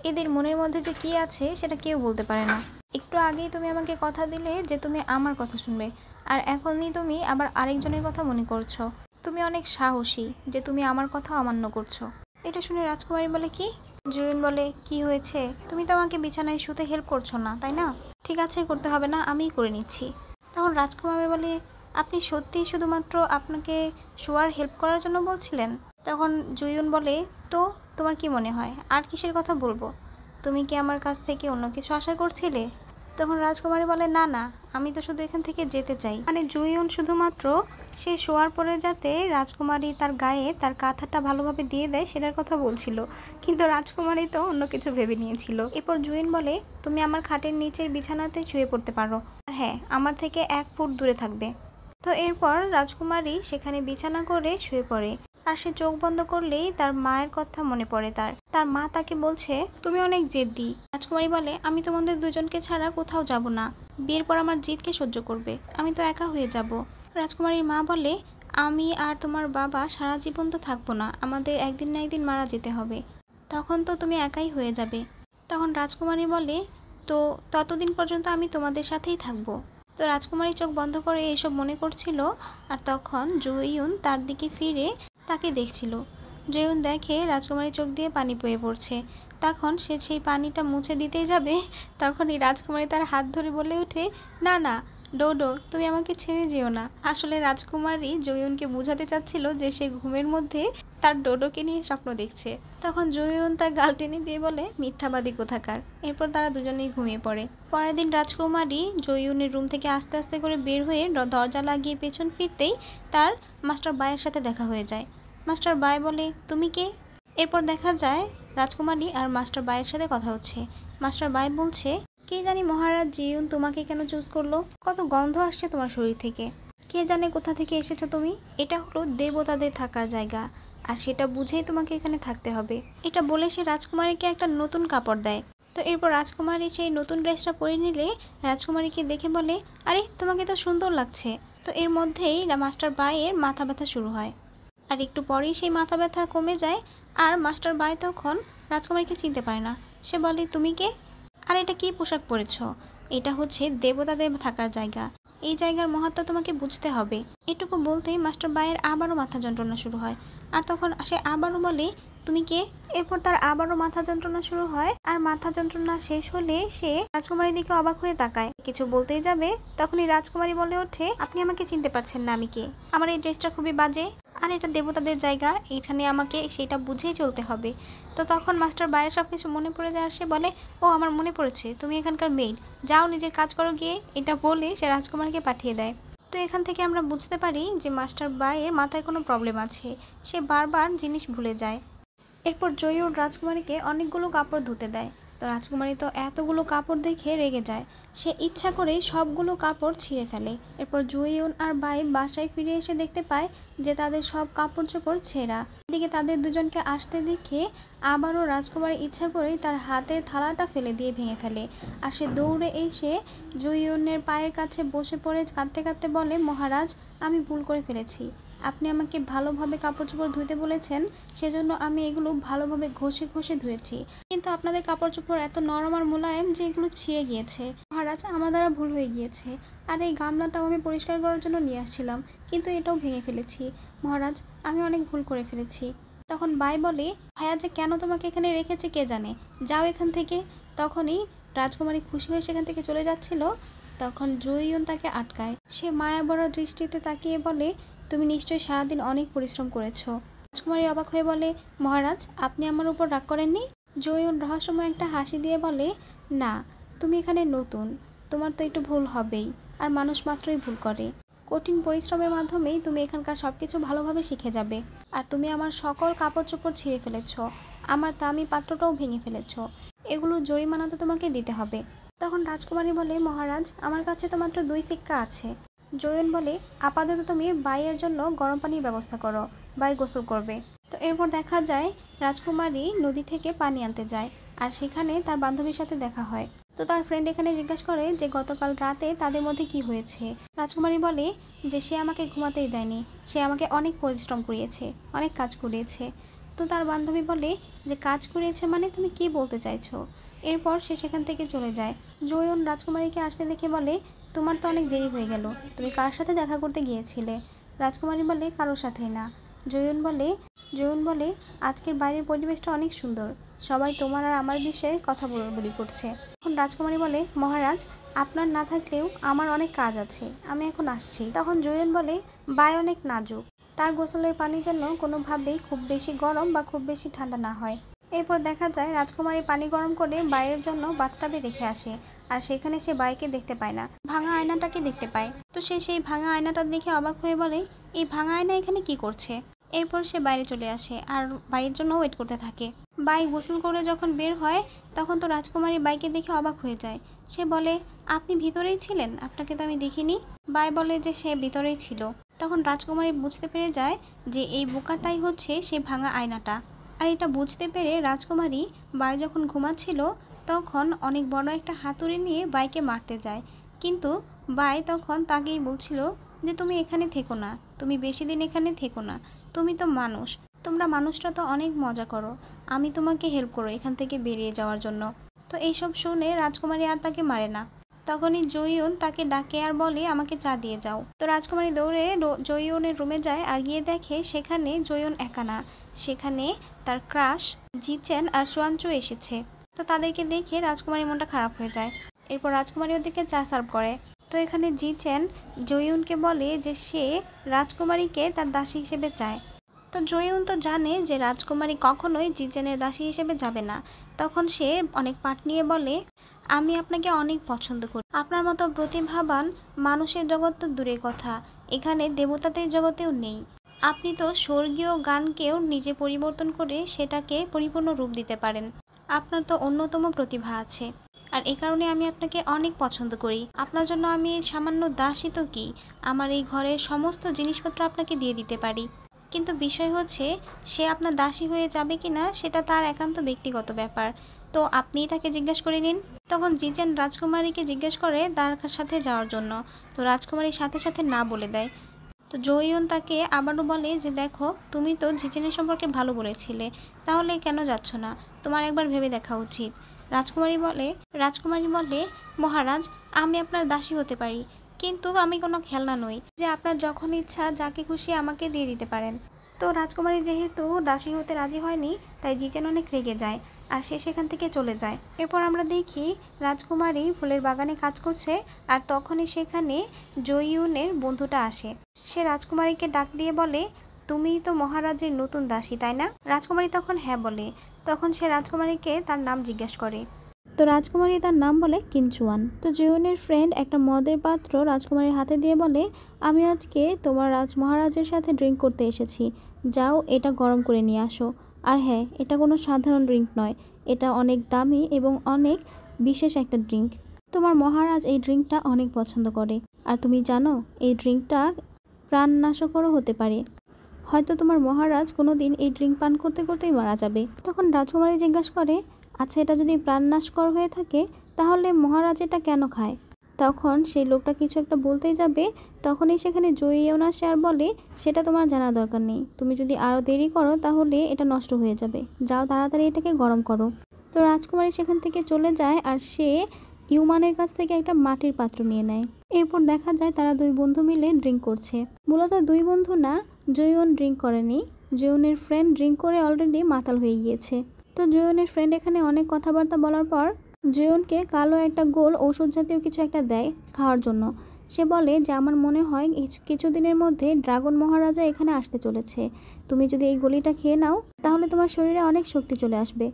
এদের মনের মধ্যে যে কি আছে সেটা কেউ বলতে পারে না। একটু আগেই তুমি আমাকে কথা দিলে যে তুমি আমার কথা শুনবে, আর এখনই তুমি আবার আরেকজনের কথা মনে করছো। তুমি অনেক সাহসী যে তুমি আমার কথা অমান্য করছো। এটা শুনে রাজকুমারী বলে, কি? জুইউন বলে, কি হয়েছে? তুমি তো আমাকে বিছানায় শুতে হেল্প করছো না, তাই না? ঠিক আছে, করতে হবে না, আমিই করে নিচ্ছি। তখন রাজকুমারী বলে, আপনি সত্যিই শুধুমাত্র আপনাকে শোয়ার হেল্প করার জন্য বলছিলেন? তখন জুইউন বলে, তো তোমার কি মনে হয় আর কিসের কথা বলবো? তুমি কি আমার কাছ থেকে অন্য কিছু আশা করছিলে? তখন রাজকুমারী বলে, না না, আমি তো শুধু এখান থেকে যেতে চাই। মানে জুইয়ন শুধুমাত্র সে শোয়ার পরে যাতে রাজকুমারী তার গায়ে তার কাঁথাটা ভালোভাবে দিয়ে দেয় সেটার কথা বলছিল, কিন্তু রাজকুমারী তো অন্য কিছু ভেবে নিয়েছিল। এরপর জুইন বলে, তুমি আমার খাটের নিচের বিছানাতে শুয়ে পড়তে পারো, আর হ্যাঁ, আমার থেকে 1 ফুট দূরে থাকবে। তো এরপর রাজকুমারী সেখানে বিছানা করে শুয়ে পড়ে। আর সে চোখ বন্ধ করলেই তার মায়ের কথা মনে পড়ে। তার মা তাকে বলছে, তুমি অনেক জেদ্দি। রাজকুমারী বলে, আমি তোমাদের দুজনকে ছাড়া কোথাও যাব না। বিয়ের পর আমার জিদকে সহ্য করবে, আমি তো একা হয়ে যাব। রাজকুমারীর মা বলে, আমি আর তোমার বাবা সারা জীবন তো থাকবো না, আমাদের একদিন না একদিন মারা যেতে হবে, তখন তো তুমি একাই হয়ে যাবে। তখন রাজকুমারী বলে, তো ততদিন পর্যন্ত আমি তোমাদের সাথেই থাকবো। তো রাজকুমারী চোখ বন্ধ করে এসব মনে করছিল, আর তখন জুইয়ুন তার দিকে ফিরে তাকে দেখছিল। জুইয়ুন দেখে রাজকুমারী চোখ দিয়ে পানি বয়ে পড়ছে। তখন সে সেই পানিটা মুছে দিতেই যাবে, তখনই রাজকুমারী তার হাত ধরে বলে ওঠে, না না ডোডো, তুমি আমাকে ছেড়ে যেও না। আসলে রাজকুমারী জুইয়ুনকে বোঝাতে চাচ্ছিল যে সে ঘুমের মধ্যে তার ডোডোকে নিয়ে স্বপ্ন দেখছে। তখন জুইয়ুন তার গাল টেনে দিয়ে বলে, মিথ্যাবাদী কোথাকার। এরপর তারা দুজনেই ঘুমিয়ে পড়ে। পরের দিন রাজকুমারী জুইয়ুনের রুম থেকে আস্তে আস্তে করে বের হয়ে দরজা লাগিয়ে পেছন ফিরতেই তার মাস্টার বায়ের সাথে দেখা হয়ে যায়। মাস্টার বাই বলে, তুমি কে? এরপর দেখা যায় রাজকুমারী আর মাস্টার বায়ের সাথে কথা হচ্ছে। মাস্টার বাই বলছে, কে জানি মহারাজ জিউন তোমাকে কেন চুজ করলো, কত গন্ধ আসছে তোমার শরীর থেকে, কে জানে কোথা থেকে এসেছো তুমি। এটা হলো দেবতাদের থাকার জায়গা, আর সেটা বুঝেই তোমাকে এখানে থাকতে হবে। এটা বলে সে রাজকুমারীকে একটা নতুন কাপড় দেয়। তো এরপর রাজকুমারী সেই নতুন ড্রেসটা পরে নিলে রাজকুমারীকে দেখে বলে, আরে তোমাকে তো সুন্দর লাগছে। তো এর মধ্যেই মাস্টার বায়ের মাথা ব্যথা শুরু হয়, আর একটু পরেই সেই মাথা ব্যথা কমে যায়। আর মাস্টার বাই তখন রাজকুমারীকে চিনতে পারে না। সে বলে, তুমি কে? আর এটা কি পোশাক পরেছ? এটা হচ্ছে দেবতাদের থাকার জায়গা, এই জায়গার মাহাত্ম্য তোমাকে বুঝতে হবে। এটুকু বলতেই মাস্টার বায়ের আবারও মাথা যন্ত্রণা শুরু হয়। আর তখন সে আবারও বলে, তুমি কে? এরপর তার আবারও মাথা যন্ত্রণা শুরু হয়। আর মাথা যন্ত্রণা শেষ হলে সে রাজকুমারীর দিকে অবাক হয়ে তাকায়। কিছু বলতেই যাবে, তখনই রাজকুমারী বলে ওঠে, আপনি আমাকে চিনতে পারছেন না আমি কে? আমার এই ড্রেসটা খুবই বাজে, আর এটা দেবতাদের জায়গা, এখানে আমাকে সেটা বুঝেই চলতে হবে। তো তখন মাস্টার বায়ের সব কিছু মনে পড়ে যায়। আর সে বলে, ও আমার মনে পড়েছে, তুমি এখানকার মেইড, যাও নিজের কাজ করো গিয়ে। এটা বলে সে রাজকুমারীকে পাঠিয়ে দেয়। তো এখান থেকে আমরা বুঝতে পারি যে মাস্টার বায়ের মাথায় কোনো প্রবলেম আছে, সে বারবার জিনিস ভুলে যায়। এরপর জয়ুর রাজকুমারীকে অনেকগুলো কাপড় ধুতে দেয়। তো রাজকুমারী তো এতগুলো কাপড় দেখে রেগে যায়, সে ইচ্ছা করেই সবগুলো কাপড় ছিঁড়ে ফেলে। এরপর জুইয়ুন আর বাই বাসায় ফিরে এসে দেখতে পায় যে তাদের সব কাপড় চোপড় ছেঁড়া। এদিকে তাদের দুজনকে আসতে দেখে আবারও রাজকুমারী ইচ্ছা করেই তার হাতের থালাটা ফেলে দিয়ে ভেঙে ফেলে। আর সে দৌড়ে এসে জুইয়ুনের পায়ের কাছে বসে পড়ে কাঁদতে কাঁদতে বলে, মহারাজ, আমি ভুল করে ফেলেছি, আপনি আমাকে ভালোভাবে কাপড় চোপড় ধুতে বলেছেন, সেজন্য আমি এগুলো ভালোভাবে ঘষে ঘষে ধুয়েছি, কিন্তু আপনাদের কাপড় চোপড় এত নরম আর মোলায়েম যে এগুলো ছিঁড়ে গিয়েছে। মহারাজ, আমার দ্বারা ভুল হয়ে গিয়েছে। আর এই গামলাটাও আমি পরিষ্কার করার জন্য নিয়ে আসছিলাম, কিন্তু এটাও ভেঙে ফেলেছি। মহারাজ, আমি অনেক ভুল করে ফেলেছি। তখন বাই বলে, ভাইয়া যে কেন তোমাকে এখানে রেখেছে কে জানে, যাও এখান থেকে। তখনই রাজকুমারী খুশি হয়ে সেখান থেকে চলে যাচ্ছিল, তখন জুইয়ুন তাকে আটকায়। সে মায়াভরা দৃষ্টিতে তাকিয়ে বলে, তুমি নিশ্চয়ই সারাদিন অনেক পরিশ্রম করেছ। রাজকুমারী অবাক হয়ে বলে, মহারাজ, আপনি আমার উপর রাগ করেননি? জয়ুন রহস্যময় একটা হাসি দিয়ে বলে, না, তুমি এখানে নতুন, তোমার তো একটু ভুল হবেই, আর মানুষ মাত্রই ভুল করে। কঠিন পরিশ্রমের মাধ্যমেই তুমি এখানকার সব কিছু ভালোভাবে শিখে যাবে। আর তুমি আমার সকল কাপড় চোপড় ছিঁড়ে ফেলেছ, আমার দামি পাত্রটাও ভেঙে ফেলেছ, এগুলো জরিমানা তো তোমাকে দিতে হবে। তখন রাজকুমারী বলে, মহারাজ, আমার কাছে তো মাত্র 2 সিক্কা আছে। জয়ন বলে, আপাতত তুমি বাইয়ের জন্য গরম পানির ব্যবস্থা করো, বাই গোসল করবে। তো এরপর দেখা যায় রাজকুমারী নদী থেকে পানি আনতে যায়, আর সেখানে তার বান্ধবীর সাথে দেখা হয়। তো তার ফ্রেন্ড এখানে জিজ্ঞাসা করে যে গতকাল রাতে তাদের মধ্যে কি হয়েছে। রাজকুমারী বলে যে সে আমাকে ঘুমাতেই দেয়নি, সে আমাকে অনেক পরিশ্রম করিয়েছে, অনেক কাজ করিয়েছে। তো তার বান্ধবী বলে যে কাজ করিয়েছে মানে তুমি কি বলতে চাইছো? এরপর সে সেখান থেকে চলে যায়। জয়ন রাজকুমারীকে আসতে দেখে বলে, তোমার তো অনেক দেরি হয়ে গেল, তুমি কার সাথে দেখা করতে গিয়েছিলে? রাজকুমারী বলে, কারোর সাথেই না। জয়ন বলে আজকের বাইরের পরিবেশটা অনেক সুন্দর, সবাই তোমার আর আমার বিষয়ে কথা বলি করছে। তখন রাজকুমারী বলে, মহারাজ, আপনার না থাকলেও আমার অনেক কাজ আছে, আমি এখন আসছি। তখন জয়ন বলে, বাই অনেক নাজুক, তার গোসলের পানি যেন কোনোভাবেই খুব বেশি গরম বা খুব বেশি ঠান্ডা না হয়। এরপর দেখা যায় রাজকুমারী পানি গরম করে বাইয়ের জন্য বাথটাবে রেখে আসে, আর সেখানে সে বাইকে দেখতে পায় না, ভাঙা আয়নাটাকে দেখতে পায়। তো সে সেই ভাঙা আয়নাটা দেখে অবাক হয়ে বলে, এই ভাঙা আয়না এখানে কি করছে? এরপর সে বাইরে চলে আসে আর বাইয়ের জন্য ওয়েট করতে থাকে। বাই গোসল করে যখন বের হয় তখন তো রাজকুমারী বাইকে দেখে অবাক হয়ে যায়। সে বলে, আপনি ভিতরেই ছিলেন, আপনাকে তো আমি দেখিনি। বাই বলে যে সে ভিতরেই ছিল। তখন রাজকুমারী বুঝতে পেরে যায় যে এই বোকাটাই হচ্ছে সে ভাঙা আয়নাটা। আর এটা বুঝতে পেরে রাজকুমারী বাই যখন ঘুমাচ্ছিল তখন অনেক বড় একটা হাতুড়ি নিয়ে বাইকে মারতে যায়, কিন্তু বাই তখন তাকেই বলছিল যে তুমি এখানে থেকো না, তুমি বেশি দিন এখানে থেকো না, তুমি তো মানুষ, তোমরা মানুষরা তো অনেক মজা করো, আমি তোমাকে হেল্প করো এখান থেকে বেরিয়ে যাওয়ার জন্য। তো এইসব শুনে রাজকুমারী আর তাকে মারে না। তখনই জয়ুন তাকে ডাকে আর বলে, আমাকে চা দিয়ে যাও। তো রাজকুমারী দৌড়ে জয়ুনের রুমে যায় আর গিয়ে দেখে সেখানে জয়ুন একা না, সেখানে তার ক্রাশ জিচেন আর সোয়ানচু এসেছে। তো তাদেরকে দেখে রাজকুমারীর মনটা খারাপ হয়ে যায়। এরপর রাজকুমারী ওদেরকে চা সার্ভ করে। তো এখানে জিচেন জয়ুনকে বলে যে সে রাজকুমারীকে তার দাসী হিসেবে চায়। তো জয়ুন তো জানে যে রাজকুমারী কখনোই জিচেনের দাসী হিসেবে যাবে না। তখন সে অনেক পাট নিয়ে বলে, আমি আপনাকে অনেক পছন্দ করি, আপনার মতো প্রতিভাবান মানুষের জগৎ তো দূরের কথা, এখানে দেবতাদের জগতেও নেই। আপনি তো স্বর্গীয় গানকেও নিজে পরিবর্তন করে সেটাকে পরিপূর্ণ রূপ দিতে পারেন, আপনার তো অন্যতম প্রতিভা আছে, আর এ কারণে আমি আপনাকে অনেক পছন্দ করি। আপনার জন্য আমি সামান্য দাসী তো কি, আমার এই ঘরের সমস্ত জিনিসপত্র আপনাকে দিয়ে দিতে পারি, কিন্তু বিষয় হচ্ছে সে আপনার দাসী হয়ে যাবে কিনা সেটা তার একান্ত ব্যক্তিগত ব্যাপার, তো আপনিই তাকে জিজ্ঞেস করে নিন। তখন জিচেন রাজকুমারীকে জিজ্ঞেস করে তার সাথে যাওয়ার জন্য, তো রাজকুমারীর সাথে সাথে না বলে দেয়। তো জয়ুন তাকে আবারও বলে যে দেখো, তুমি তো জিচেনের সম্পর্কে ভালো বলেছিলে, তাহলে কেন যাচ্ছ না, তোমার একবার ভেবে দেখা উচিত। রাজকুমারী বলে মহারাজ, আমি আপনার দাসী হতে পারি, কিন্তু আমি কোনো খেলনা নই যে আপনার যখন ইচ্ছা যাকে খুশি আমাকে দিয়ে দিতে পারেন। তো রাজকুমারী যেহেতু দাসী হতে রাজি হয়নি, তাই জিচেন অনেক রেগে যায় আর সে সেখান থেকে চলে যায়। এরপর আমরা দেখি রাজকুমারী ফুলের বাগানে কাজ করছে, আর তখনই সেখানে জয়ুনের বন্ধুটা আসে। সে রাজকুমারীকে ডাক দিয়ে বলে, তুমিই তো মহারাজের নতুন দাসী তাই না? রাজকুমারী তখন হ্যাঁ বলে। তখন সে রাজকুমারীকে তার নাম জিজ্ঞেস করে। তো রাজকুমারী তার নাম বলে কিঞ্চুয়ান। তো জয়ুনের ফ্রেন্ড একটা মদের পাত্র রাজকুমারীর হাতে দিয়ে বলে, আমি আজকে তোমার মহারাজের সাথে ড্রিঙ্ক করতে এসেছি, যাও এটা গরম করে নিয়ে আসো। আর হ্যাঁ, এটা কোনো সাধারণ ড্রিঙ্ক নয়, এটা অনেক দামি এবং অনেক বিশেষ একটা ড্রিঙ্ক। তোমার মহারাজ এই ড্রিঙ্কটা অনেক পছন্দ করে, আর তুমি জানো এই ড্রিঙ্কটা প্রাণনাশকরও হতে পারে, হয়তো তোমার মহারাজ কোনোদিন এই ড্রিঙ্ক পান করতে করতেই মারা যাবে। তখন রাজকুমারী জিজ্ঞাসা করে, আচ্ছা এটা যদি প্রাণনাশকর হয়ে থাকে তাহলে মহারাজ এটা কেন খায়? তখন সেই লোকটা কিছু একটা বলতেই যাবে, তখনই সেখানে জয়ুন আসে আর বলে, সেটা তোমার জানার দরকার নেই, তুমি যদি আরও দেরি করো তাহলে এটা নষ্ট হয়ে যাবে, যাও তাড়াতাড়ি এটাকে গরম করো। তো রাজকুমারী সেখান থেকে চলে যায় আর সে ইউমানের কাছ থেকে একটা মাটির পাত্র নিয়ে নেয়। এরপর দেখা যায় তারা দুই বন্ধু মিলে ড্রিঙ্ক করছে। মূলত দুই বন্ধু না, জয়ুন ড্রিঙ্ক করেনি, জয়ুনের ফ্রেন্ড ড্রিঙ্ক করে অলরেডি মাতাল হয়ে গিয়েছে। তো জয়ুনের ফ্রেন্ড এখানে অনেক কথাবার্তা বলার পর জয়ুনকে কালো একটা গোল ওষুধ জাতীয় কিছু একটা দেয় খাওয়ার জন্য। সে বলে যে আমার মনে হয় কিছুদিনের মধ্যে ড্রাগন মহারাজা এখানে আসতে চলেছে, তুমি যদি এই গলিটা খেয়ে নাও তাহলে তোমার শরীরে অনেক শক্তি চলে আসবে।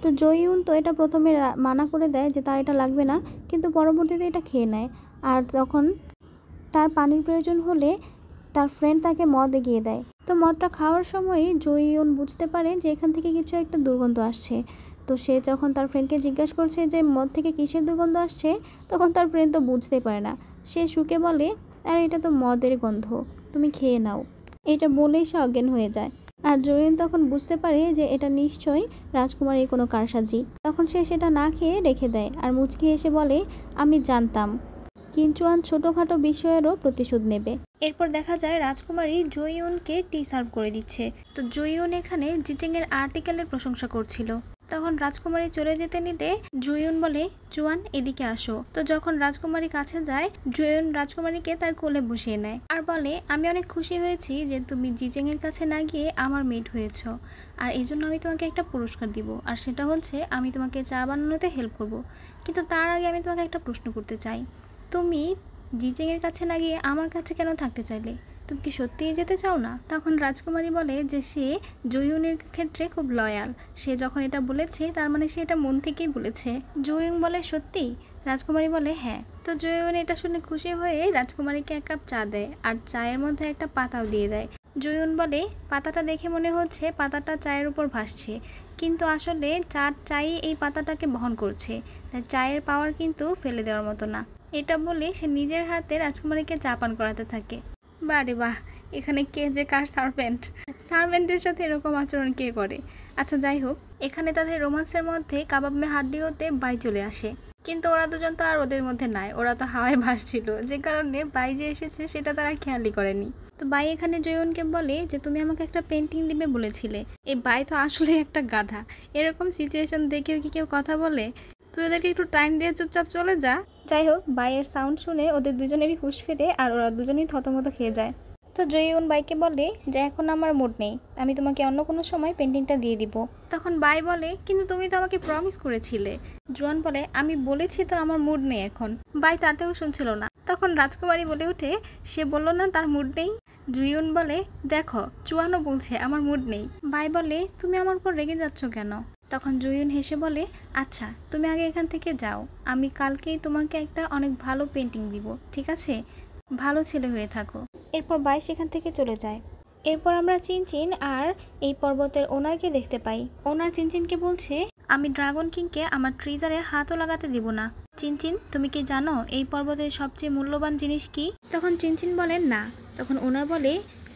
তো জয়ুন তো এটা প্রথমে মানা করে দেয় যে তার এটা লাগবে না, কিন্তু পরবর্তীতে এটা খেয়ে নেয়। আর তখন তার পানির প্রয়োজন হলে তার ফ্রেন্ড তাকে মদ এগিয়ে দেয়। তো মদটা খাওয়ার সময়ই জয়ুন বুঝতে পারে যে এখান থেকে কিছু একটা দুর্গন্ধ আসছে। তো সে যখন তার ফ্রেন্ডকে জিজ্ঞাসা করছে যে মদ থেকে কিসের দুর্গন্ধ আসছে, তখন তার ফ্রেন্ড তো বুঝতেই পারে না। সে শুকে বলে, আর এটা তো মদের গন্ধ, তুমি খেয়ে নাও। এটা বলেই সে অজ্ঞান হয়ে যায়। আর জয়ুন তখন বুঝতে পারে যে এটা নিশ্চয়ই রাজকুমারীর কোনো কারসাজি। তখন সে সেটা না খেয়ে রেখে দেয় আর মুচকি এসে বলে, আমি জানতাম কিঞ্চুয়ান ছোটোখাটো বিষয়েরও প্রতিশোধ নেবে। এরপর দেখা যায় রাজকুমারী জয়ুনকে টি সার্ভ করে দিচ্ছে। তো জয়ুন এখানে জিচেংয়ের আর্টিকেলের প্রশংসা করছিল। তখন রাজকুমারী চলে যেতে নিলে জয়ুন বলে, জুয়ান এদিকে আসো। তো যখন রাজকুমারী কাছে যায়, জয়ুন রাজকুমারীকে তার কোলে বসিয়ে নেয় আর বলে, আমি অনেক খুশি হয়েছি যে তুমি জিচেংয়ের কাছে না গিয়ে আমার মেড হয়েছ, আর এই জন্য আমি তোমাকে একটা পুরস্কার দিব, আর সেটা হচ্ছে আমি তোমাকে চা বানানোতে হেল্প করব। কিন্তু তার আগে আমি তোমাকে একটা প্রশ্ন করতে চাই, তুমি জিচেংয়ের কাছে না গিয়ে আমার কাছে কেন থাকতে চাইলে? তুমি কি সত্যিই যেতে চাও না? তখন রাজকুমারী বলে যে সে জুইউনের ক্ষেত্রে খুব লয়াল। সে যখন এটা বলেছে তার মানে সে এটা মন থেকেই বলেছে। জুইউন বলে সত্যি? রাজকুমারী বলে হ্যাঁ। তো জুইউন এটা শুনে খুশি হয়ে রাজকুমারীকে এক কাপ চা দেয় আর চায়ের মধ্যে একটা পাতাও দিয়ে দেয়। জুইউন বলে পাতাটা দেখে মনে হচ্ছে পাতাটা চায়ের উপর ভাসছে, কিন্তু আসলে চাই এই পাতাটাকে বহন করছে, তাই চায়ের পাওয়ার কিন্তু ফেলে দেওয়ার মতো না। এটা বলে সে নিজের হাতে রাজকুমারীকে চা পান করাতে থাকে। বারে বাহ, এখানে কে যে কার সার্ভেন্ট! সার্ভেন্টের সাথে এরকম আচরণ কে করে? আচ্ছা যাই হোক, এখানে তাদের রোমান্সের মধ্যে কাবাব মে হাড্ডি হতে বাই চলে আসে, কিন্তু ওরা দুজন তো আর ওদের মধ্যে নাই, ওরা তো হাওয়ায় ভাসছিল, যে কারণে বাই যে এসেছে সেটা তারা খেয়ালই করেনি। তো বাই এখানে জয়নকে বলে যে তুমি আমাকে একটা পেন্টিং দিবে বলেছিলে। এই বাই তো আসলে একটা গাধা, এরকম সিচুয়েশন দেখেও কি কেউ কথা বলে? তুই ওদেরকে একটু টাইম দিয়ে চুপচাপ চলে যা। যাই হোক, বাইয়ের সাউন্ড শুনে ওদের দুজনেরই হুঁশ ফেরে আর ওরা দুজনেই থতমত খেয়ে যায়। তো জয়ন বাইকে বলে যে এখন আমার মুড নেই, আমি তোমাকে অন্য কোনো সময় পেন্টিংটা দিয়ে দিব। তখন বাই বলে কিন্তু তুমি তো আমাকে প্রমিস করেছিলে। জুয়ান বলে আমি বলেছি তো আমার মুড নেই এখন। বাই তাতেও শুনছিল না। তখন রাজকুমারী বলে ওঠে সে বলল না তার মুড নেই। জুয়ন বলে দেখো জুয়ানও বলছে আমার মুড নেই। বাই বলে তুমি আমার উপর রেগে যাচ্ছ কেন? তখন জুয়ন হেসে বলে আচ্ছা তুমি আগে এখান থেকে যাও, আমি কালকেই তোমাকে একটা অনেক ভালো পেন্টিং দিব, ঠিক আছে? ভালো ছেলে হয়ে থাকো। এরপর বাই সেখান থেকে চলে যায়। এরপর আমরা চিনচিন আর এই পর্বতের ওনারকে দেখতে পাই। ওনার চিনচিনকে বলছে আমি ড্রাগন কিংকে আমার ট্রিজারে হাতও লাগাতে দিব না। চিনচিন তুমি কি জানো এই পর্বতের সবচেয়ে মূল্যবান জিনিস কি? তখন চিনচিন বলেন না। তখন ওনার বলে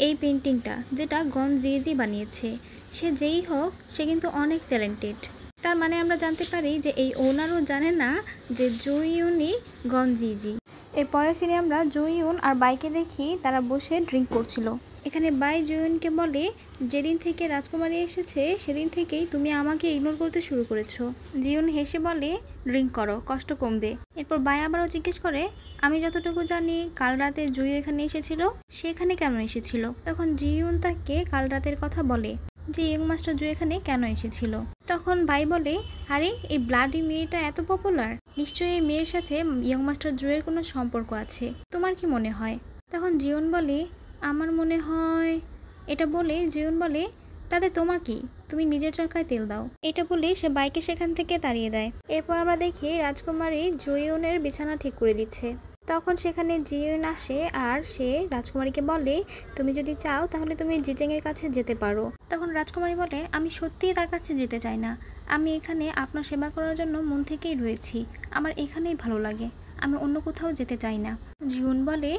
এই পেন্টিংটা যেটা গন জিজি বানিয়েছে, সে যেই হোক সে কিন্তু অনেক ট্যালেন্টেড। তার মানে আমরা জানতে পারি যে এই ওনারও জানে না যে জুইউনই গন জিজি। এর পরের সিনে আমরা জুইউন আর বাইকে দেখি তারা বসে ড্রিঙ্ক করছিল। এখানে বাই জুইউনকে বলে যেদিন থেকে রাজকুমারী এসেছে সেদিন থেকেই তুমি আমাকে ইগনোর করতে শুরু করেছো। জিউন হেসে বলে ড্রিঙ্ক করো, কষ্ট কমবে। এরপর বাই আবারও জিজ্ঞেস করে আমি যতটুকু জানি কাল রাতে জুই এখানে এসেছিল, সে এখানে কেন এসেছিল? তখন জিউন তাকে কাল রাতের কথা বলে যে ইয়ং মাস্টার জুই এখানে কেন এসেছিল। তখন বাই বলে আরে এই ব্লাডি মেয়েটা এত পপুলার, নিশ্চয়ই এই মেয়ের সাথে ইয়ং মাস্টার জুয়ের কোনো সম্পর্ক আছে, তোমার কি মনে হয়? তখন জিউন বলে আমার মনে হয়। এটা বলে জিউন বলে তাতে তোমার কি, তুমি নিজের চরকায় তেল দাও। এটা বলে সে বাইকে সেখান থেকে তাড়িয়ে দেয়। এরপর আমরা দেখি রাজকুমারী জুইউনের বিছানা ঠিক করে দিচ্ছে। তখন সেখানে জিউন আসে আর সে রাজকুমারীকে বলে তুমি যদি চাও তাহলে তুমি জিজেং এর কাছে যেতে পারো। তখন রাজকুমারী বলে আমি সত্যিই তার কাছে যেতে চাই না, আমি এখানে আপনার সেবা করার জন্য মন থেকেই রয়েছি, আমার এখানেই ভালো লাগে, আমি অন্য কোথাও যেতে চাই না। জিউন বলে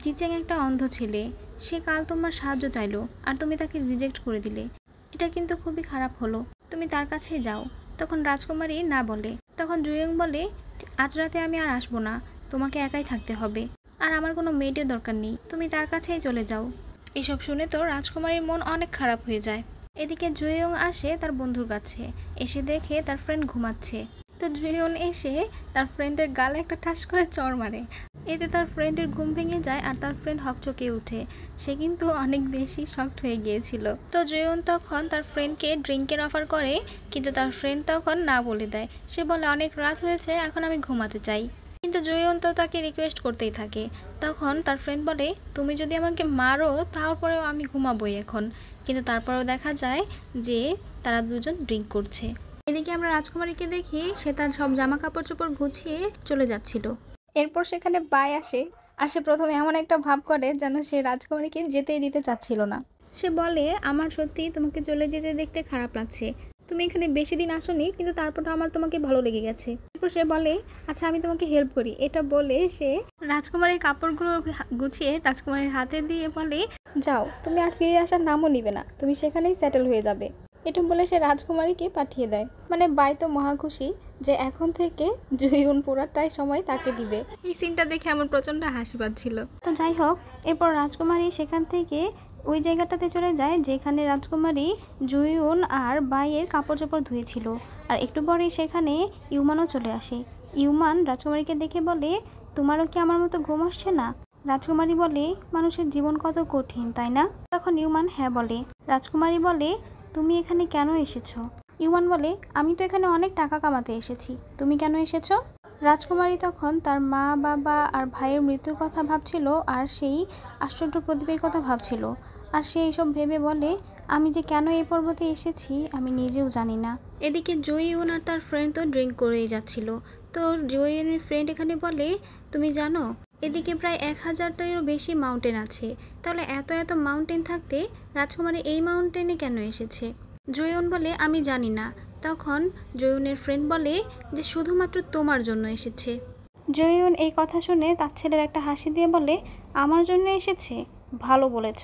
জিজেং একটা অন্ধ ছেলে, সে কাল তোমার সাহায্য চাইলো আর তুমি তাকে রিজেক্ট করে দিলে, এটা কিন্তু খুবই খারাপ হলো, তুমি তার কাছেই যাও। তখন রাজকুমারী না বলে। তখন জুয়ং বলে আজ রাতে আমি আর আসবো না, তোমাকে একাই থাকতে হবে, আর আমার কোনো মেয়েদের দরকার নেই, তুমি তার কাছেই চলে যাও। এসব শুনে তো রাজকুমারীর মন অনেক খারাপ হয়ে যায়। এদিকে জুয়ং আসে তার বন্ধুর কাছে, এসে দেখে তার ফ্রেন্ড ঘুমাচ্ছে। তো জুয়ং এসে তার ফ্রেন্ডের গালে একটা ঠাস করে চড় মারে। এতে তার ফ্রেন্ডের ঘুম ভেঙে যায় আর তার ফ্রেন্ড হকচকে ওঠে। সে কিন্তু অনেক বেশি শকড হয়ে গিয়েছিল। তো জুয়ং তখন তার ফ্রেন্ডকে ড্রিঙ্কের অফার করে, কিন্তু তার ফ্রেন্ড তখন না বলে দেয়। সে বলে অনেক রাত হয়েছে, এখন আমি ঘুমাতে চাই। কিন্তু জুয়ং তো তাকে রিকোয়েস্ট করতেই থাকে। তখন তার ফ্রেন্ড বলে তুমি যদি আমাকে মারো তারপরেও আমি ঘুমাবোই এখন। কিন্তু তারপরেও দেখা যায় যে তারা দুজন ড্রিঙ্ক করছে। এদিকে আমরা রাজকুমারীকে দেখি সে তার সব জামা কাপড় চোপড় গুছিয়ে চলে যাচ্ছিল। এরপর সেখানে বাই আসে আর সে প্রথমে এমন একটা ভাব করে যেন সে রাজকুমারীকে যেতেই দিতে চাচ্ছিল না। সে বলে আমার সত্যি তোমাকে চলে যেতে দেখতে খারাপ লাগছে, তুমি এখানে বেশি দিন আসোনি, কিন্তু তারপর আমার তোমাকে ভালো লেগে গেছে। এরপর সে বলে আচ্ছা আমি তোমাকে হেল্প করি। এটা বলে সে রাজকুমারীর কাপড়গুলো গুছিয়ে রাজকুমারীর হাতে দিয়ে বলে যাও, তুমি আর ফিরে আসার নামও নিবে না, তুমি সেখানেই সেটেল হয়ে যাবে। এটা বলে সে রাজকুমারীকে পাঠিয়ে দেয়। মানে বাই তো মহা খুশি যে এখন থেকে জুয়ুন পুরাটাই সময় তাকে দিবে। এই সিনটা দেখে আমার প্রচন্ড হাসি পাচ্ছিল। তো যাই হোক, এরপর রাজকুমারী সেখান থেকে ওই জায়গাটাতে চলে যায় যেখানে রাজকুমারী জুয়ুন আর বাইয়ের কাপড় চোপড় ধুয়েছিল। আর একটু পরেই সেখানে ইউমানও চলে আসে। ইউমান রাজকুমারীকে দেখে বলে তোমারও কি আমার মতো ঘুম আসছে না? রাজকুমারী বলে মানুষের জীবন কত কঠিন, তাই না? তখন ইউমান হ্যাঁ বলে। রাজকুমারী বলে তুমি এখানে কেন এসেছো? ইউমান বলে আমি তো এখানে অনেক টাকা কামাতে এসেছি, তুমি কেন এসেছো? রাজকুমারী তখন তার মা বাবা আর ভাইয়ের মৃত্যুর কথা ভাবছিল আর সেই আশ্চর্য প্রদীপের কথা ভাবছিল। আর সে এইসব ভেবে বলে, আমি যে কেন এই পর্বতে এসেছি আমি নিজেও জানি না। এদিকে জয়ুন আর তার ফ্রেন্ড তো ড্রিঙ্ক করেই যাচ্ছিল। তো জয়ুনের ফ্রেন্ড এখানে বলে, তুমি জানো এদিকে প্রায় 1000টারও বেশি মাউন্টেন আছে, তাহলে এত এত মাউন্টেন থাকতে রাজকুমারী এই মাউন্টেনে কেন এসেছে? জয়ুন বলে, আমি জানি না। তখন জয়ুনের ফ্রেন্ড বলে যে শুধুমাত্র তোমার জন্য এসেছে। জয়ুন এই কথা শুনে তার ছেলের একটা হাসি দিয়ে বলে, আমার জন্য এসেছে? ভালো বলেছ,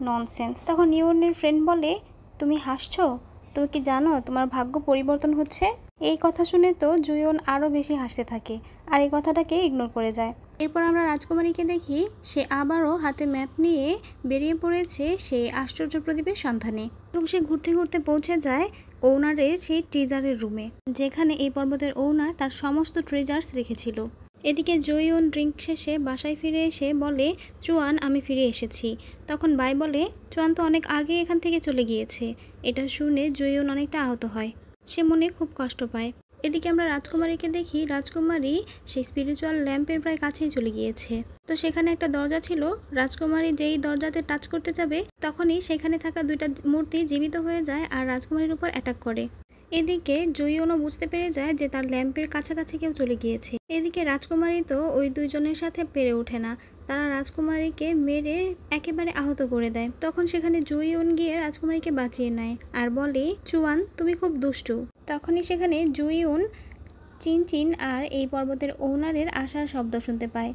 ননসেন্স। তখন ইউনের ফ্রেন্ড বলে, তুমি হাসছো? তুমি কি জানো তোমার ভাগ্য পরিবর্তন হচ্ছে? এই কথা শুনে তো জয়ুন আরও বেশি হাসতে থাকে আর এই কথাটাকে ইগনোর করে যায়। এরপর আমরা রাজকুমারীকে দেখি সে আবারও হাতে ম্যাপ নিয়ে বেরিয়ে পড়েছে সেই আশ্চর্য প্রদীপের সন্ধানে এবং সে ঘুরতে ঘুরতে পৌঁছে যায় ওনারের সেই ট্রেজারের রুমে, যেখানে এই পর্বতের ওনার তার সমস্ত ট্রেজার্স রেখেছিল। এদিকে জয়ুন ড্রিঙ্ক শেষে বাসায় ফিরে এসে বলে, চুয়ান আমি ফিরে এসেছি। তখন বাই বলে, চুয়ান তো অনেক আগে এখান থেকে চলে গিয়েছে। এটা শুনে জয়ুন অনেকটা আহত হয়, সে মনে খুব কষ্ট পায়। এদিকে আমরা রাজকুমারীকে দেখি রাজকুমারী সেই স্পিরিচুয়াল ল্যাম্পের প্রায় কাছেই চলে গিয়েছে। তো সেখানে একটা দরজা ছিল, রাজকুমারী যেই দরজাতে টাচ করতে যাবে তখনই সেখানে থাকা দুইটা মূর্তি জীবিত হয়ে যায় আর রাজকুমারীর উপর অ্যাটাক করে। এদিকে জয়ুনও বুঝতে পেরে যায় যে তার ল্যাম্পের কাছাকাছি কেউ চলে গিয়েছে। এদিকে রাজকুমারী তো ওই দুইজনের সাথে পেরে ওঠে না, তারা রাজকুমারীকে মেরে একেবারে আহত করে দেয়। তখন সেখানে জয়ুন গিয়ে রাজকুমারীকে বাঁচিয়ে নেয় আর বলে, চুয়ান তুমি খুব দুষ্টু। তখনই সেখানে জয়ুন চিনচিন আর এই পর্বতের ওনারের আসার শব্দ শুনতে পায়।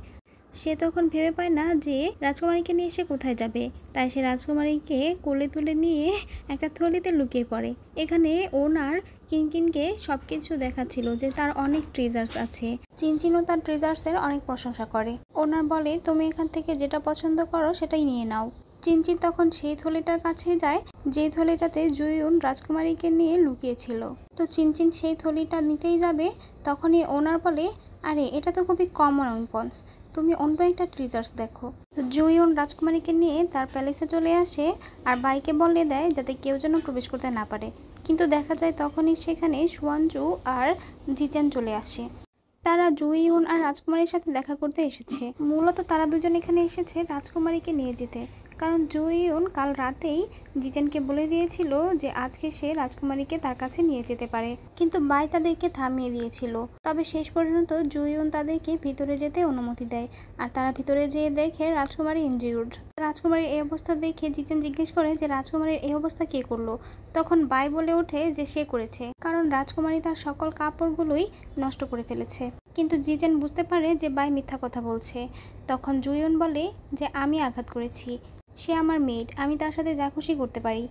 সে তখন ভেবে পায় না যে রাজকুমারীকে নিয়ে সে কোথায় যাবে, তাই সে রাজকুমারীকে কোলে তুলে নিয়ে একটা থলিতে লুকিয়ে পড়ে। এখানে ওনার কিনকিনকে সবকিছু দেখাচ্ছিল যে তার অনেক ট্রেজার্স আছে। চিনচিনও তার ট্রেজার্সের অনেক প্রশংসা করে। ওনার বলে, তুমি এখান থেকে যেটা পছন্দ করো সেটাই নিয়ে নাও। চিনচিন তখন সেই থলিটার কাছে যায় যে থলিটাতে জয়ুন রাজকুমারীকে নিয়ে লুকিয়েছিল। তো চিনচিন সেই থলিটা নিতেই যাবে, তখনই ওনার বলে, আরে এটা তো খুবই কমন উইপন্স, তুমি অন্য একটা ট্রেজার্স দেখো। জয়ুন রাজকুমারীকে নিয়ে তার প্যালেসে চলে আসে আর বাইকে বলে দেয় যাতে কেউ যেন প্রবেশ করতে না পারে। কিন্তু দেখা যায় তখনই সেখানে সুয়ানজু আর জিচেন চলে আসে। তারা জয়ুন আর রাজকুমারীর সাথে দেখা করতে এসেছে। মূলত তারা দুজন এখানে এসেছে রাজকুমারীকে নিয়ে যেতে, কারণ জয়ুন কাল রাতেই জিচেনকে বলে দিয়েছিল যে আজকে সে রাজকুমারীকে তার কাছে নিয়ে যেতে পারে, কিন্তু বাই তাদেরকে থামিয়ে দিয়েছিল। তবে শেষ পর্যন্ত জয়ুন তাদেরকে ভিতরে যেতে অনুমতি দেয় আর তারা ভিতরে যেয়ে দেখে রাজকুমারী ইনজিউর্ড। রাজকুমারীর এই অবস্থা দেখে জিচেন জিজ্ঞেস করে যে রাজকুমারীর এই অবস্থা কে করলো? তখন বাই বলে ওঠে যে সে করেছে, কারণ রাজকুমারী তার সকল কাপড়গুলোই নষ্ট করে ফেলেছে। কিন্তু জিচেন বুঝতে পারে যে বাই মিথ্যা কথা বলছে। তখন জয়ুন বলে যে আমি আঘাত করেছি, সে আমার মেড, আমি তার সাথে যা খুশি করতে পারি।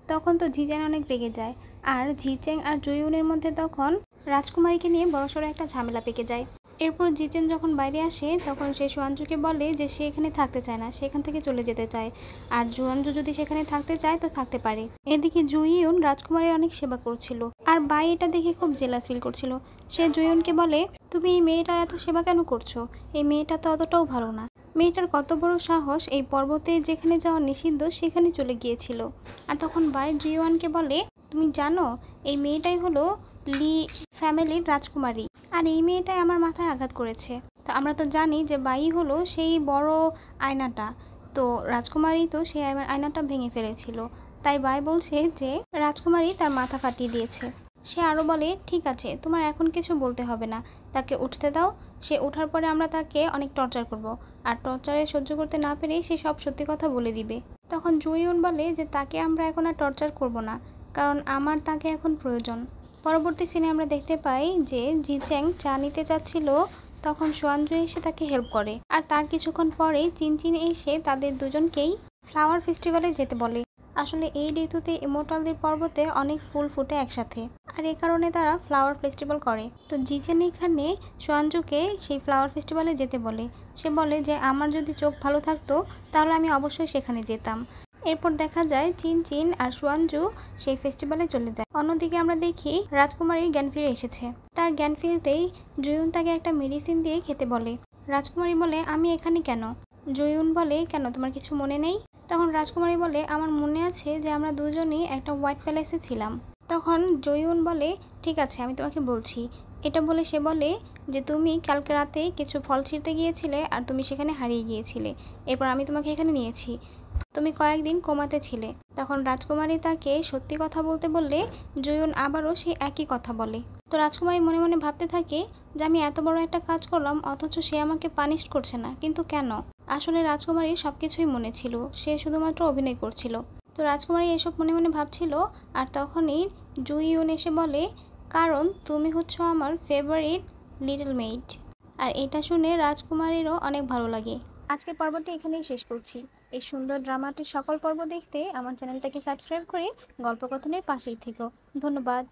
তখন তো জিচেন অনেক রেগে যায় আর জিচেন আর জয়ুনের মধ্যে তখন রাজকুমারীকে নিয়ে বড়সড় একটা ঝামেলা পেকে যায়। এরপর জিচেন যখন বাইরে আসে তখন সে সুয়ানজুকে বলে যে সে এখানে থাকতে চায় না, সেখান থেকে চলে যেতে চায়, আর জুয়ানজু যদি সেখানে থাকতে চায় তো থাকতে পারে। এদিকে জুইয়ুন রাজকুমারীর অনেক সেবা করছিল আর বাই এটা দেখে খুব জেলাস ফিল করছিল। সে জুইয়ুনকে বলে, তুমি এই মেয়েটার এত সেবা কেন করছো? এই মেয়েটা তো অতটাও ভালো না। মেয়েটার কত বড় সাহস এই পর্বতে যেখানে যাওয়া নিষিদ্ধ সেখানে চলে গিয়েছিল। আর তখন বাই জুইওয়ানকে বলে, তুমি জানো এই মেয়েটাই হলো লি ফ্যামিলির রাজকুমারী, আর এই মেয়েটাই আমার মাথায় আঘাত করেছে। তো আমরা তো জানি যে বাই হলো সেই বড় আয়নাটা, তো রাজকুমারী তো সেই আয়নাটা ভেঙে ফেলেছিল। তাই বাই বলছে যে রাজকুমারী তার মাথা ফাটিয়ে দিয়েছে। সে আরও বলে, ঠিক আছে তোমার এখন কিছু বলতে হবে না, তাকে উঠতে দাও, সে ওঠার পরে আমরা তাকে অনেক টর্চার করব, আর টর্চারে সহ্য করতে না পেরে সে সব সত্যি কথা বলে দিবে। তখন জুইয়ুন বলে যে তাকে আমরা এখন আর টর্চার করব না, কারণ আমার তাকে এখন প্রয়োজন। পরবর্তী সিনে আমরা দেখতে পাই যে জিচ্যাং চা নিতে চাচ্ছিল, তখন সুয়ানজু এসে তাকে হেল্প করে, আর তার কিছুক্ষণ পরেই চিনচিন এসে তাদের দুজনকেই ফ্লাওয়ার ফেস্টিভ্যালে যেতে বলে। আসলে এই ঋতুতে ইমোর্টালদের পর্বতে অনেক ফুল ফুটে একসাথে, আর এই কারণে তারা ফ্লাওয়ার ফেস্টিভ্যাল করে। তো জিচেন এখানে সুয়ানজুকে সেই ফ্লাওয়ার ফেস্টিভ্যালে যেতে বলে। সে বলে যে আমার যদি চোখ ভালো থাকতো তাহলে আমি অবশ্যই সেখানে যেতাম। এরপর দেখা যায় চিনচিন আর সুয়ানজু সেই ফেস্টিভ্যালে চলে যায়। অন্যদিকে আমরা দেখি রাজকুমারীর জ্ঞান ফিরে এসেছে। তার জ্ঞান ফিরতেই জুইয়ুন তাকে একটা মেডিসিন দিয়ে খেতে বলে। রাজকুমারী বলে, আমি এখানে কেন? জুইয়ুন বলে, কেন তোমার কিছু মনে নেই? তখন রাজকুমারী বলে, আমার মনে আছে যে আমরা দুজনেই একটা হোয়াইট প্যালেসে ছিলাম। তখন জুইয়ুন বলে, ঠিক আছে আমি তোমাকে বলছি, এটা বলে সে বলে যে তুমি কালকে রাতে কিছু ফল ছিঁড়তে গিয়েছিলে আর তুমি সেখানে হারিয়ে গিয়েছিলে। এরপর আমি তোমাকে এখানে নিয়েছি। তুমি কয়েকদিন কোমাতে ছিলে। তখন রাজকুমারী তাকে সত্যি কথা বলতে বললে জুয়ুন আবারও সেই একই কথা বলে। তো রাজকুমারী মনে মনে ভাবতে থাকে যে আমি এত বড় একটা কাজ করলাম অথচ সে আমাকে পানিশ করছে না, কিন্তু কেন? আসলে রাজকুমারীর সবকিছুই মনে ছিল, সে শুধুমাত্র অভিনয় করছিল। তো রাজকুমারী এসব মনে মনে ভাবছিল আর তখনই জুইউন এসে বলে, কারণ তুমি হচ্ছ আমার ফেভারিট লিটল মেইড। আর এটা শুনে রাজকুমারীরও অনেক ভালো লাগে। আজকের পর্বটি এখানেই শেষ করছি। এই সুন্দর ড্রামাটির সকল পর্ব দেখতে আমার চ্যানেলটাকে সাবস্ক্রাইব করে গল্পকথনের পাশেই থেকো। ধন্যবাদ।